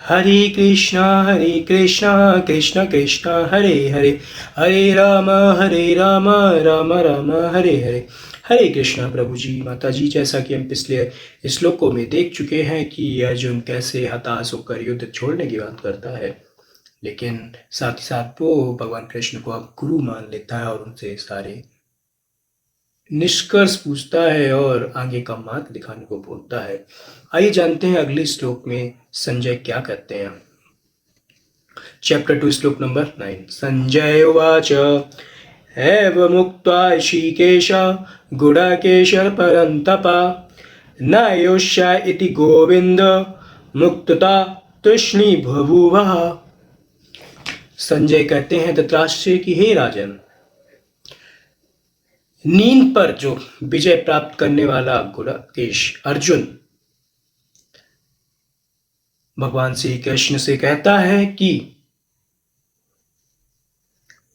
हरे कृष्णा कृष्ण कृष्ण हरे हरे, हरे राम राम राम हरे हरे। हरे कृष्णा प्रभु जी, माता जी, जैसा कि हम पिछले श्लोकों में देख चुके हैं कि अर्जुन कैसे हताश होकर युद्ध छोड़ने की बात करता है, लेकिन साथ ही साथ वो भगवान कृष्ण को अब गुरु मान लेता है और उनसे सारे निष्कर्ष पूछता है और आगे का मार्ग दिखाने को बोलता है। आइए जानते हैं अगले श्लोक में संजय क्या कहते हैं। चैप्टर 2 श्लोक नंबर 9। संजय उवाच एवमुक्त्वा ऋषिकेश गुडाकेशर परन्तप न योष्य इति गोविंद मुक्तता तृष्णी बभूवः। संजय कहते हैं धृतराष्ट्र की हे राजन, नींद पर जो विजय प्राप्त करने वाला गुडाकेश अर्जुन भगवान श्री कृष्ण से कहता है कि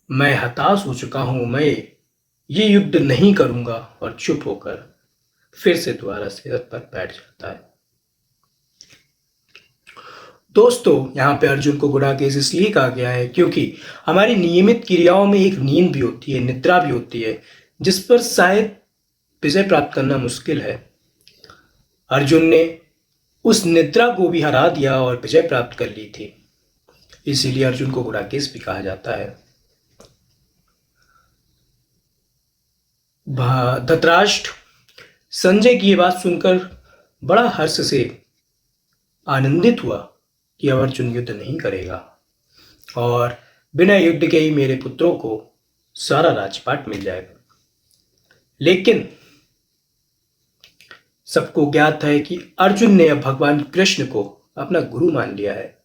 मैं हताश हो चुका हूं, मैं ये युद्ध नहीं करूंगा, और चुप होकर फिर से दोबारा से रथ पर बैठ जाता है। दोस्तों, यहाँ पे अर्जुन को गुडाकेश इसलिए कहा गया है क्योंकि हमारी नियमित क्रियाओं में एक नींद भी होती है, निद्रा भी होती है, जिस पर शायद विजय प्राप्त करना मुश्किल है। अर्जुन ने उस निद्रा को भी हरा दिया और विजय प्राप्त कर ली थी, इसीलिए अर्जुन को गुडाकेश भी कहा जाता है। धृतराष्ट्र संजय की ये बात सुनकर बड़ा हर्ष से आनंदित हुआ कि अब अर्जुन युद्ध नहीं करेगा और बिना युद्ध के ही मेरे पुत्रों को सारा राजपाट मिल जाएगा। लेकिन सबको ज्ञात है कि अर्जुन ने अब भगवान कृष्ण को अपना गुरु मान लिया है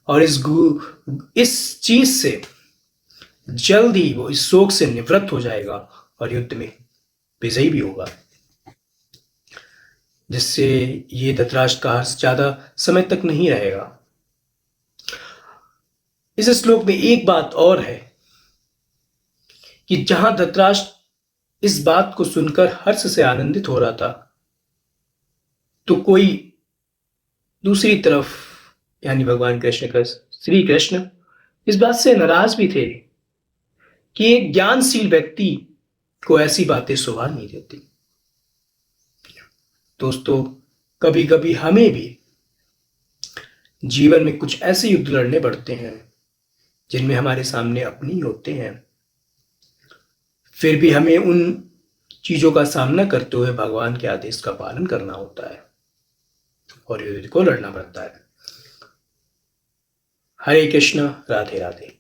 और इस चीज से जल्द ही वो इस शोक से निवृत्त हो जाएगा और युद्ध में विजयी भी होगा, जिससे ये धृतराष्ट्र का हर्ष ज्यादा समय तक नहीं रहेगा। इस श्लोक में एक बात और है कि जहां धृतराष्ट्र इस बात को सुनकर हर्ष से आनंदित हो रहा था, तो कोई दूसरी तरफ यानी भगवान कृष्ण का श्री कृष्ण इस बात से नाराज भी थे कि एक ज्ञानशील व्यक्ति को ऐसी बातें शोभा नहीं देती। दोस्तों, कभी कभी हमें भी जीवन में कुछ ऐसे युद्ध लड़ने पड़ते हैं जिनमें हमारे सामने अपनी होते हैं, फिर भी हमें उन चीजों का सामना करते हुए भगवान के आदेश का पालन करना होता है और युद्ध को लड़ना पड़ता है। हरे कृष्ण, राधे राधे।